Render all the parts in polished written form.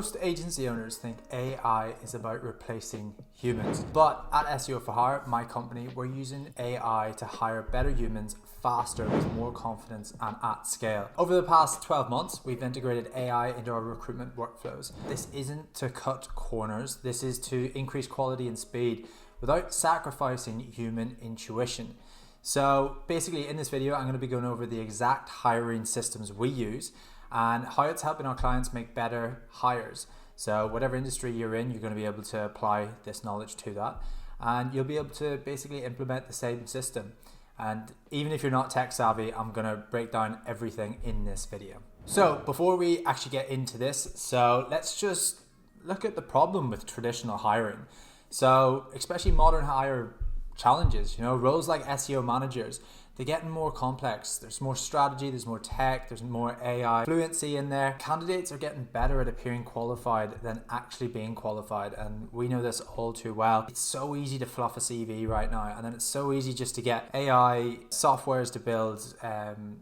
Most agency owners think AI is about replacing humans, but at SEO for Hire, my company, we're using AI to hire better humans faster with more confidence and at scale. Over the past 12 months, we've integrated AI into our recruitment workflows. This isn't to cut corners, this is to increase quality and speed without sacrificing human intuition. So basically in this video, I'm going to be going over the exact hiring systems we use and how it's helping our clients make better hires. So whatever industry you're in, you're going to be able to apply this knowledge to that, and you'll be able to basically implement the same system. And even if you're not tech savvy, I'm going to break down everything in this video. So before we actually get into this, so let's just look at the problem with traditional hiring. So especially modern hire challenges, roles like SEO managers, they're getting more complex. There's more strategy, there's more tech, there's more AI fluency in there. Candidates are getting better at appearing qualified than actually being qualified, and we know this all too well. It's so easy to fluff a CV right now, and then it's so easy just to get AI softwares to build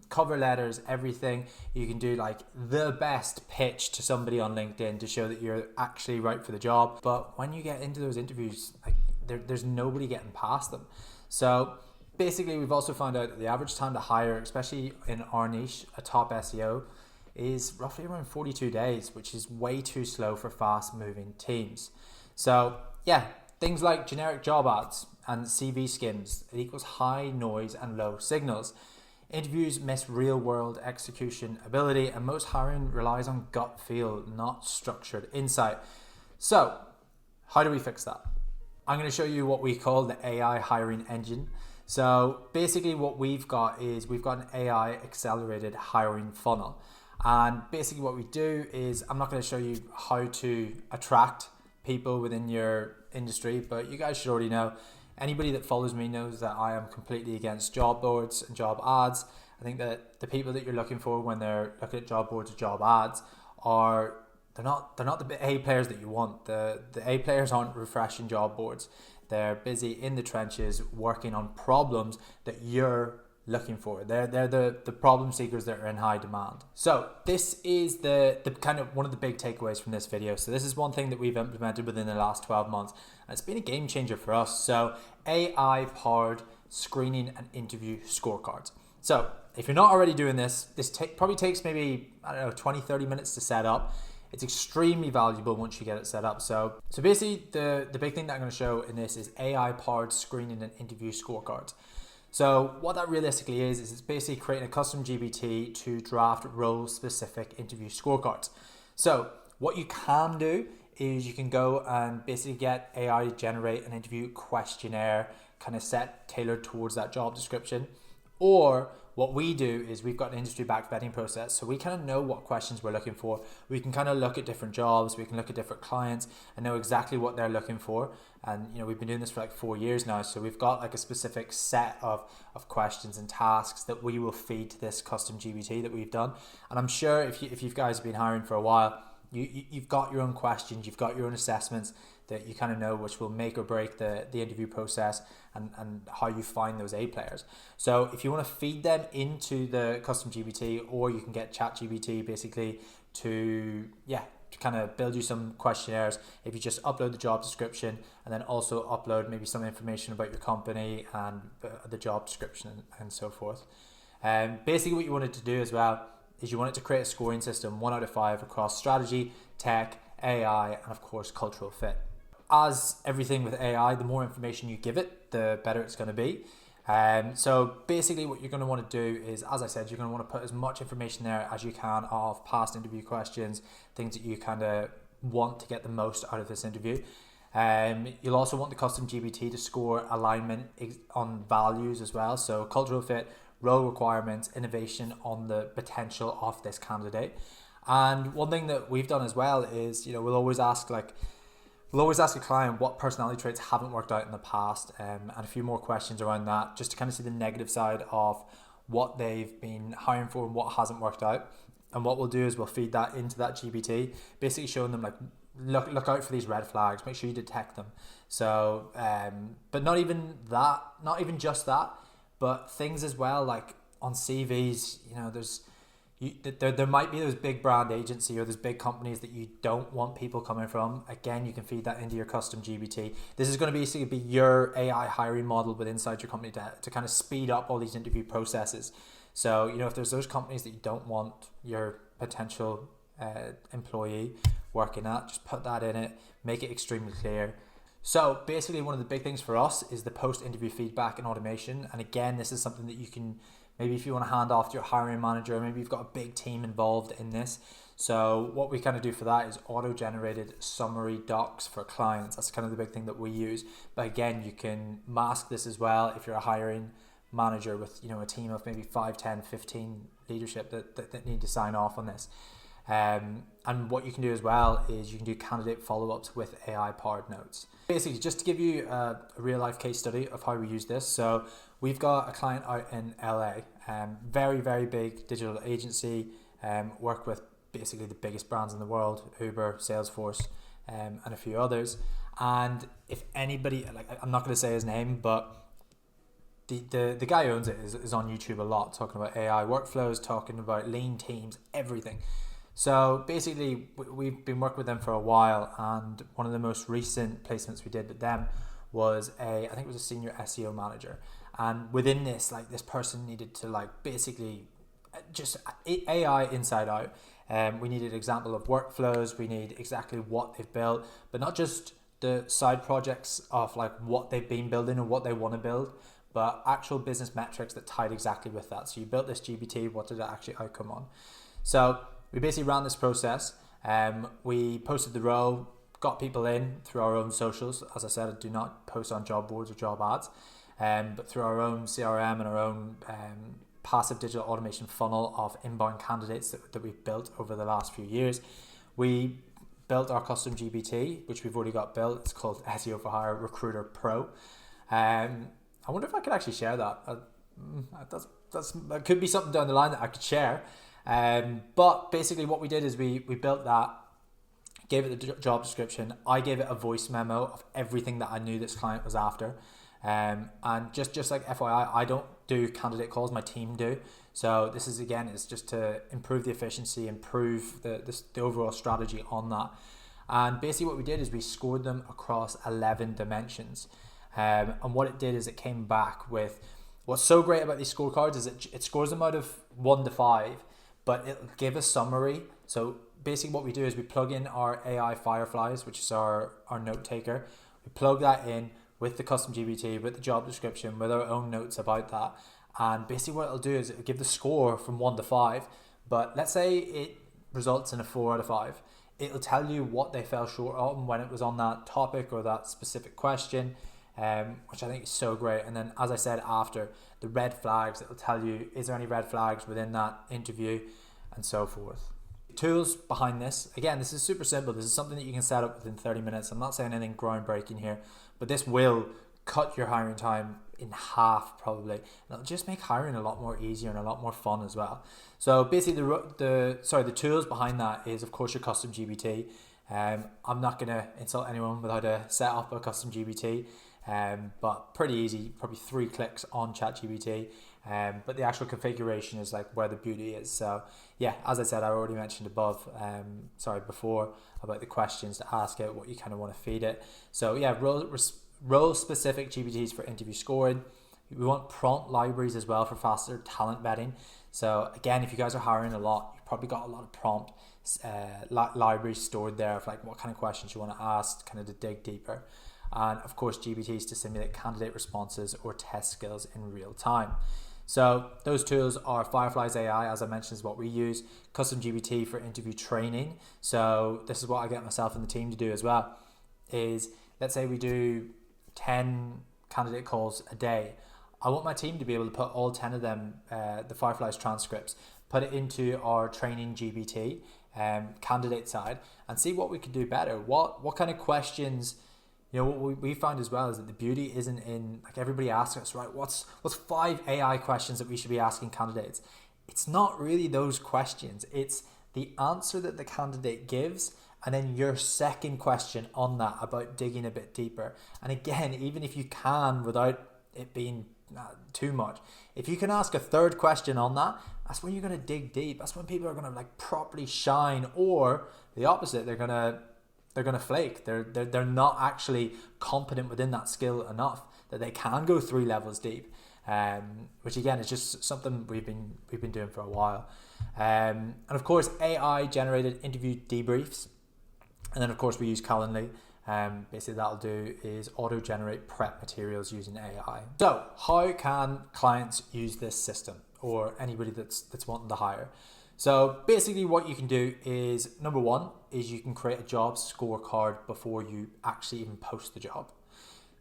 cover letters, everything. You can do like the best pitch to somebody on LinkedIn to show that you're actually right for the job. But when you get into those interviews, like there's nobody getting past them. So basically, we've also found out that the average time to hire, especially in our niche, a top SEO, is roughly around 42 days, which is way too slow for fast-moving teams. So yeah, things like generic job ads and CV skims, it equals high noise and low signals. Interviews miss real-world execution ability, and most hiring relies on gut feel, not structured insight. So how do we fix that? I'm going to show you what we call the AI hiring engine. So basically what we've got is we've got an AI accelerated hiring funnel. And basically what we do is, I'm not going to show you how to attract people within your industry, but you guys should already know. Anybody that follows me knows that I am completely against job boards and job ads. I think that the people that you're looking for when they're looking at job boards or job ads are they're not the A players that you want. The A players aren't refreshing job boards. They're busy in the trenches working on problems that you're looking for. They're the problem seekers that are in high demand. So this is the kind of one of the big takeaways from this video. So this is one thing that we've implemented within the last 12 months. And it's been a game changer for us. So AI powered screening and interview scorecards. So if you're not already doing this, probably takes maybe, 20, 30 minutes to set up. It's extremely valuable once you get it set up. So basically the big thing that I'm going to show in this is AI powered screening and interview scorecards. So what that realistically is it's basically creating a custom GPT to draft role specific interview scorecards. So what you can do is you can go and basically get AI to generate an interview questionnaire kind of set tailored towards that job description. Or what we do is we've got an industry-backed vetting process, so we kind of know what questions we're looking for. We can kind of look at different jobs, we can look at different clients and know exactly what they're looking for. And we've been doing this for like 4 years now, so we've got like a specific set of questions and tasks that we will feed to this custom GPT that we've done. And I'm sure if you guys have been hiring for a while, you've got your own questions, you've got your own assessments that you kind of know which will make or break the interview process and how you find those A players. So if you want to feed them into the custom GPT, or you can get ChatGPT basically to kind of build you some questionnaires. If you just upload the job description and then also upload maybe some information about your company and the job description and so forth. Basically what you want it to do as well is you want it to create a scoring system 1 out of 5 across strategy, tech, AI, and of course cultural fit. As everything with AI, the more information you give it, the better it's going to be. So basically what you're going to want to do is, as I said, you're going to want to put as much information there as you can of past interview questions, things that you kind of want to get the most out of this interview. You'll also want the custom GPT to score alignment on values as well. So cultural fit, role requirements, innovation on the potential of this candidate. And one thing that we've done as well is, we'll always ask a client what personality traits haven't worked out in the past, and a few more questions around that, just to kind of see the negative side of what they've been hiring for and what hasn't worked out. And what we'll do is we'll feed that into that GPT, basically showing them like, look out for these red flags, make sure you detect them. So, but not even just that, but things as well, like on CVs, there might be those big brand agency or those big companies that you don't want people coming from. Again, you can feed that into your custom GPT. This is going to basically be your AI hiring model within inside your company to kind of speed up all these interview processes. So, if there's those companies that you don't want your potential employee working at, just put that in it, make it extremely clear. So basically one of the big things for us is the post-interview feedback and automation. And again, this is something that you can, maybe if you want to hand off to your hiring manager, maybe you've got a big team involved in this. So what we kind of do for that is auto-generated summary docs for clients. That's kind of the big thing that we use. But again, you can mask this as well if you're a hiring manager with, a team of maybe 5, 10, 15 leadership that need to sign off on this. And what you can do as well is you can do candidate follow-ups with AI-powered notes. Basically, just to give you a real-life case study of how we use this. So we've got a client out in LA, very, very big digital agency, work with basically the biggest brands in the world, Uber, Salesforce, and a few others. And if anybody, I'm not going to say his name, but the guy who owns it is on YouTube a lot, talking about AI workflows, talking about lean teams, everything. So basically, we've been working with them for a while, and one of the most recent placements we did with them was I think it was a senior SEO manager. And within this, this person needed to basically just AI inside out. We needed an example of workflows. We need exactly what they've built, but not just the side projects of what they've been building and what they want to build, but actual business metrics that tied exactly with that. So you built this GPT, what did it actually outcome on? So we basically ran this process. We posted the role, got people in through our own socials. As I said, I do not post on job boards or job ads, but through our own CRM and our own passive digital automation funnel of inbound candidates that we've built over the last few years. We built our custom GPT, which we've already got built. It's called SEO for Hire Recruiter Pro. I wonder if I could actually share that. That could be something down the line that I could share. But basically what we did is we built that, gave it the job description. I gave it a voice memo of everything that I knew this client was after. And just like FYI, I don't do candidate calls, my team do. So this is, again, it's just to improve the efficiency, improve the overall strategy on that. And basically what we did is we scored them across 11 dimensions. And what it did is it came back with, what's so great about these scorecards is it scores them out of 1 to 5, but it'll give a summary. So basically what we do is we plug in our AI Fireflies, which is our note taker. We plug that in with the custom GPT, with the job description, with our own notes about that. And basically what it'll do is it'll give the score from 1 to 5. But let's say it results in a 4 out of 5. It'll tell you what they fell short on when it was on that topic or that specific question, which I think is so great. And then, as I said, after the red flags, it'll tell you, is there any red flags within that interview, and so forth. Tools behind this, again, this is super simple. This is something that you can set up within 30 minutes. I'm not saying anything groundbreaking here, but this will cut your hiring time in half probably, and it'll just make hiring a lot more easier and a lot more fun as well. So basically the tools behind that is, of course, your custom GPT. I'm not going to insult anyone without a set up a custom GPT, but pretty easy, probably 3 clicks on ChatGPT. But the actual configuration is where the beauty is. So yeah, as I said, I already mentioned before about the questions to ask it, what you kind of want to feed it. So yeah, role specific GPTs for interview scoring. We want prompt libraries as well for faster talent vetting. So again, if you guys are hiring a lot, you've probably got a lot of prompt libraries stored there of what kind of questions you want to ask, kind of to dig deeper. And of course, GPTs to simulate candidate responses or test skills in real time. So those tools are Fireflies AI, as I mentioned, is what we use. Custom GPT for interview training. So this is what I get myself and the team to do as well, is let's say we do 10 candidate calls a day. I want my team to be able to put all 10 of them, the Fireflies transcripts, put it into our training GPT candidate side, and see what we could do better. What kind of questions, what we found as well is that the beauty isn't in, everybody asks us, right, what's 5 AI questions that we should be asking candidates? It's not really those questions. It's the answer that the candidate gives, and then your second question on that about digging a bit deeper. And again, even if you can, without it being too much, if you can ask a third question on that that's when you're going to dig deep. That's when people are going to like properly shine, or the opposite, they're going to flake. They're not actually competent within that skill enough that they can go 3 levels deep. Which again is just something we've been doing for a while. And of course, AI generated interview debriefs, and then of course we use Calendly. Basically that'll do is auto generate prep materials using AI. So how can clients use this system, or anybody that's wanting to hire? So basically what you can do is, number one is you can create a job scorecard before you actually even post the job.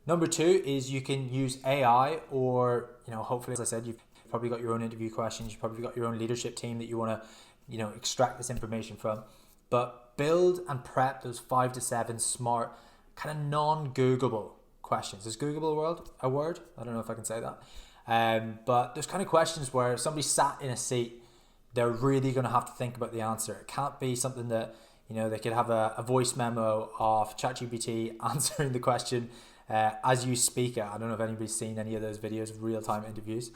Number two is you can use AI, or, hopefully, as I said, you've probably got your own interview questions. You've probably got your own leadership team that you want to, extract this information from. But build and prep those 5 to 7 smart, kind of non-Googleable questions. Is Googleable a word? I don't know if I can say that. But there's kind of questions where somebody sat in a seat, they're really going to have to think about the answer. It can't be something that, they could have a voice memo of ChatGPT answering the question as you speak it. I don't know if anybody's seen any of those videos of real-time interviews.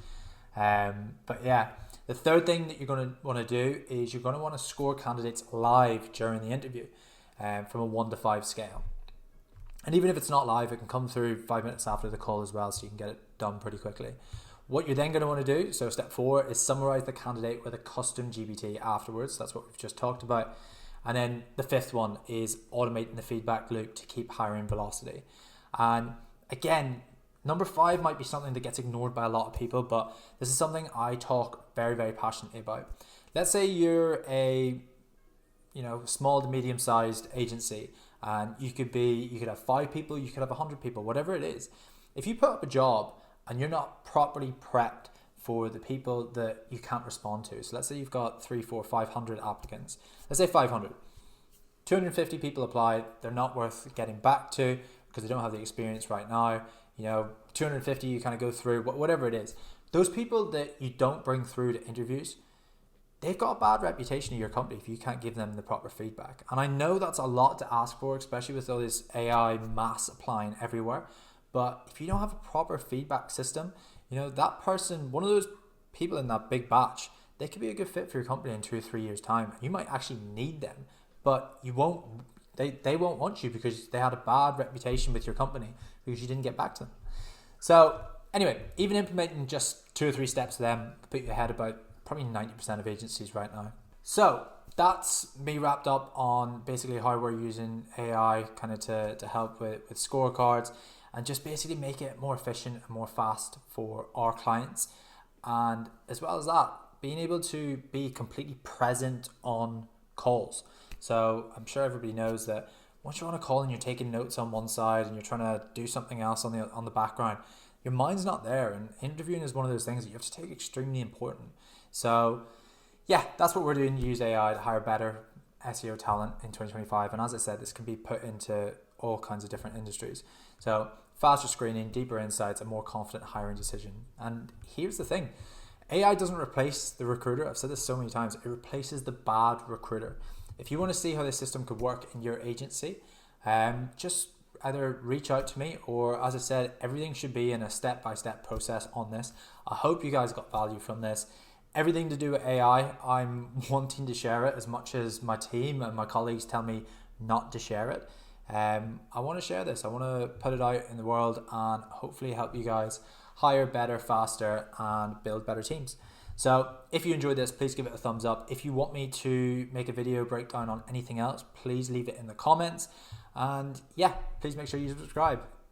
But yeah, the third thing that you're going to want to do is you're going to want to score candidates live during the interview from a 1 to 5 scale. And even if it's not live, it can come through 5 minutes after the call as well, so you can get it done pretty quickly. What you're then going to want to do, so step 4, is summarize the candidate with a custom GPT afterwards. That's what we've just talked about. And then the 5th one is automating the feedback loop to keep hiring velocity. And again, number 5 might be something that gets ignored by a lot of people, but this is something I talk very, very passionately about. Let's say you're a small to medium-sized agency, and you could have 5 people, you could have 100 people, whatever it is. If you put up a job and you're not properly prepped for the people that you can't respond to, so let's say you've got 300, 400, 500 applicants. Let's say 500. 250 people applied. They're not worth getting back to because they don't have the experience right now. 250 you kind of go through, whatever it is. Those people that you don't bring through to interviews, they've got a bad reputation in your company if you can't give them the proper feedback. And I know that's a lot to ask for, especially with all this AI mass applying everywhere. But if you don't have a proper feedback system, that person, one of those people in that big batch, they could be a good fit for your company in 2 or 3 years' time. You might actually need them, but you won't. They won't want you because they had a bad reputation with your company because you didn't get back to them. So anyway, even implementing just 2 or 3 steps of them put you ahead about probably 90% of agencies right now. So that's me wrapped up on basically how we're using AI kind of to help with scorecards and just basically make it more efficient and more fast for our clients. And as well as that, being able to be completely present on calls. So I'm sure everybody knows that once you're on a call and you're taking notes on one side and you're trying to do something else on the background, your mind's not there. And interviewing is one of those things that you have to take extremely important. So yeah, that's what we're doing, use AI to hire better SEO talent in 2025. And as I said, this can be put into all kinds of different industries. So faster screening, deeper insights, a more confident hiring decision. And here's the thing, AI doesn't replace the recruiter. I've said this so many times, it replaces the bad recruiter. If you want to see how this system could work in your agency, just either reach out to me, or as I said, everything should be in a step-by-step process on this. I hope you guys got value from this. Everything to do with AI, I'm wanting to share it as much as my team and my colleagues tell me not to share it. I want to share this. I want to put it out in the world and hopefully help you guys hire better, faster, and build better teams. So if you enjoyed this, please give it a thumbs up. If you want me to make a video breakdown on anything else, please leave it in the comments. And yeah, please make sure you subscribe.